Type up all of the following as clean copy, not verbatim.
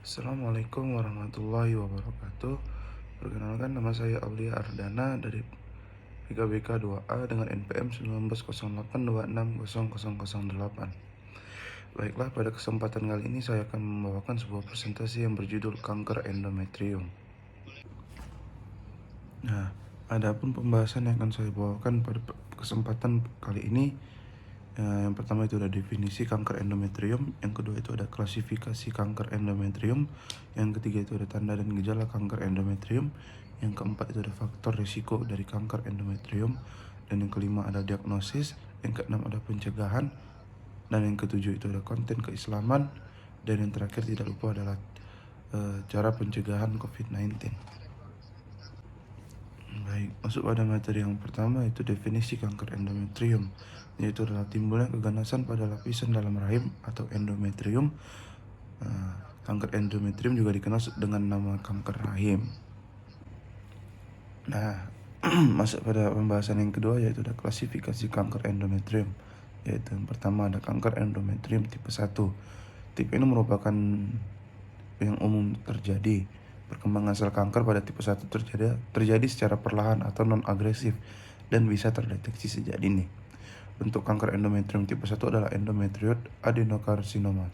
Assalamualaikum warahmatullahi wabarakatuh. Perkenalkan, nama saya Aulia Ardana dari PKBK 2A dengan NPM 1908260008. Baiklah, pada kesempatan kali ini saya akan membawakan sebuah presentasi yang berjudul kanker endometrium. Nah, adapun pembahasan yang akan saya bawakan pada kesempatan kali ini, yang pertama itu ada definisi kanker endometrium, yang kedua itu ada klasifikasi kanker endometrium, yang ketiga itu ada tanda dan gejala kanker endometrium, yang keempat itu ada faktor risiko dari kanker endometrium, dan yang kelima ada diagnosis, yang keenam ada pencegahan, dan yang ketujuh itu ada konten keislaman, dan yang terakhir tidak lupa adalah cara pencegahan COVID-19. Baik, masuk pada materi yang pertama, yaitu definisi kanker endometrium, yaitu adalah timbulnya keganasan pada lapisan dalam rahim atau endometrium. Kanker endometrium juga dikenal dengan nama kanker rahim. Nah, masuk pada pembahasan yang kedua, yaitu ada klasifikasi kanker endometrium, yaitu yang pertama ada kanker endometrium tipe 1. Tipe ini merupakan yang umum terjadi. Perkembangan sel kanker pada tipe 1 terjadi secara perlahan atau non-agresif dan bisa terdeteksi sejak dini. Bentuk kanker endometrium tipe 1 adalah endometrioid adenocarcinomas.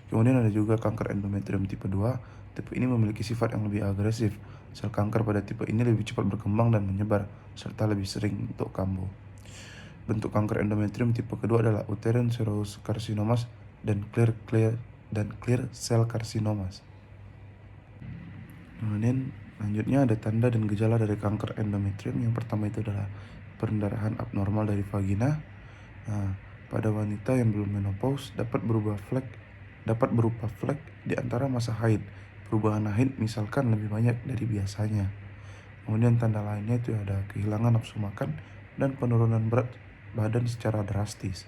Kemudian ada juga kanker endometrium tipe 2. Tipe ini memiliki sifat yang lebih agresif. Sel kanker pada tipe ini lebih cepat berkembang dan menyebar, serta lebih sering untuk kambuh. Bentuk kanker endometrium tipe kedua adalah uterine serous carcinomas dan clear cell carcinomas. Kemudian lanjutnya ada tanda dan gejala dari kanker endometrium. Yang pertama itu adalah pendarahan abnormal dari vagina. Pada wanita yang belum menopause dapat berupa flek di antara masa haid. Perubahan haid misalkan lebih banyak dari biasanya. Kemudian tanda lainnya itu ada kehilangan nafsu makan dan penurunan berat badan secara drastis.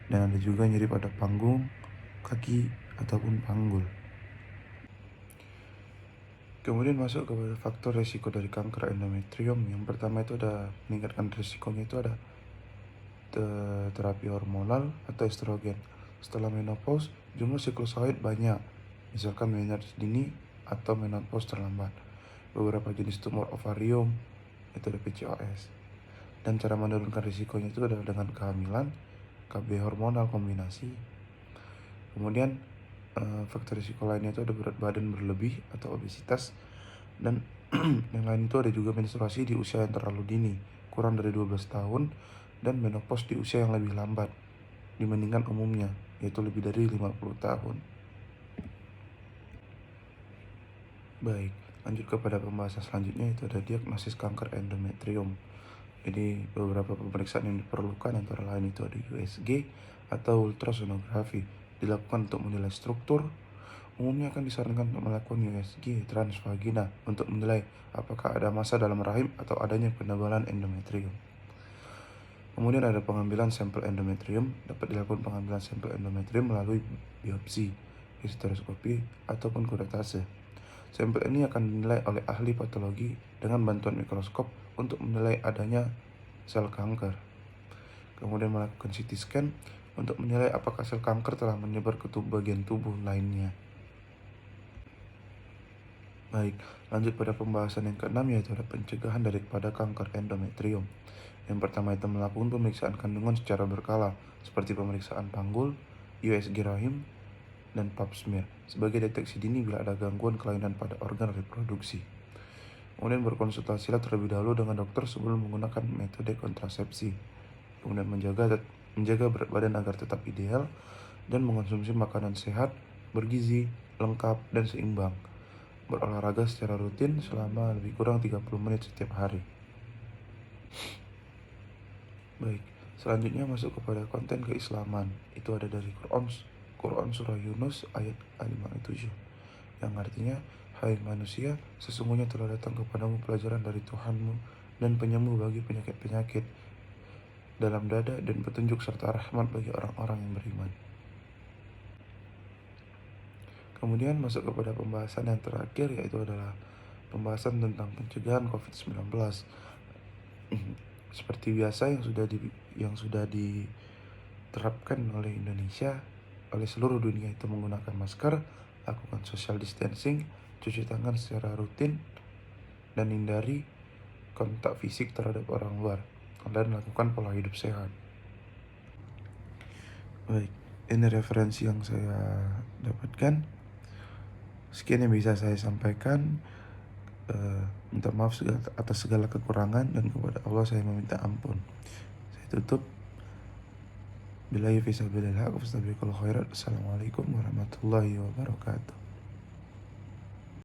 Dan ada juga nyeri pada panggung, kaki, ataupun panggul. Kemudian masuk kepada faktor risiko dari kanker endometrium. Yang pertama itu ada meningkatkan risikonya itu ada terapi hormonal atau estrogen. Setelah menopause, jumlah siklus haid banyak, misalkan menarche dini atau menopause terlambat. Beberapa jenis tumor ovarium itu ada PCOS. Dan cara menurunkan risikonya itu adalah dengan kehamilan, KB hormonal kombinasi. Kemudian faktor risiko lainnya itu ada berat badan berlebih atau obesitas, dan yang lain itu ada juga menstruasi di usia yang terlalu dini, kurang dari 12 tahun, dan menopause di usia yang lebih lambat dibandingkan umumnya, yaitu lebih dari 50 tahun. Baik, lanjut kepada pembahasan selanjutnya, itu ada diagnosis kanker endometrium. Jadi beberapa pemeriksaan yang diperlukan antara lain itu ada USG atau ultrasonografi, dilakukan untuk menilai struktur. Umumnya akan disarankan untuk melakukan USG transvagina untuk menilai apakah ada massa dalam rahim atau adanya penebalan endometrium. Kemudian ada pengambilan sampel endometrium. Dapat dilakukan pengambilan sampel endometrium melalui biopsi, histeroskopi, ataupun kuretase. Sampel ini akan dinilai oleh ahli patologi dengan bantuan mikroskop untuk menilai adanya sel kanker. Kemudian melakukan CT scan untuk menilai apakah sel kanker telah menyebar ke bagian tubuh lainnya. Baik, lanjut pada pembahasan yang keenam, yaitu ada pencegahan daripada kanker endometrium. Yang pertama itu melakukan pemeriksaan kandungan secara berkala, seperti pemeriksaan panggul, USG rahim, dan pap smear, sebagai deteksi dini bila ada gangguan kelainan pada organ reproduksi. Kemudian berkonsultasilah terlebih dahulu dengan dokter sebelum menggunakan metode kontrasepsi. Kemudian menjaga berat badan agar tetap ideal, dan mengonsumsi makanan sehat, bergizi, lengkap, dan seimbang. Berolahraga secara rutin selama lebih kurang 30 menit setiap hari. Baik, selanjutnya masuk kepada konten keislaman. Itu ada dari Quran Surah Yunus ayat 57, yang artinya, hai manusia, sesungguhnya telah datang kepadamu pelajaran dari Tuhanmu dan penyembuh bagi penyakit-penyakit dalam dada dan petunjuk serta rahmat bagi orang-orang yang beriman. Kemudian masuk kepada pembahasan yang terakhir, yaitu adalah pembahasan tentang pencegahan COVID-19. Seperti biasa yang sudah diterapkan oleh Indonesia, oleh seluruh dunia, itu menggunakan masker, lakukan social distancing, cuci tangan secara rutin, dan hindari kontak fisik terhadap orang luar, dan lakukan pola hidup sehat. Baik, ini referensi yang saya dapatkan. Sekian yang bisa saya sampaikan. Minta maaf atas segala kekurangan, dan kepada Allah saya meminta ampun. Saya tutup. Billahi fisabilillah, wassalamualaikum warahmatullahi wabarakatuh.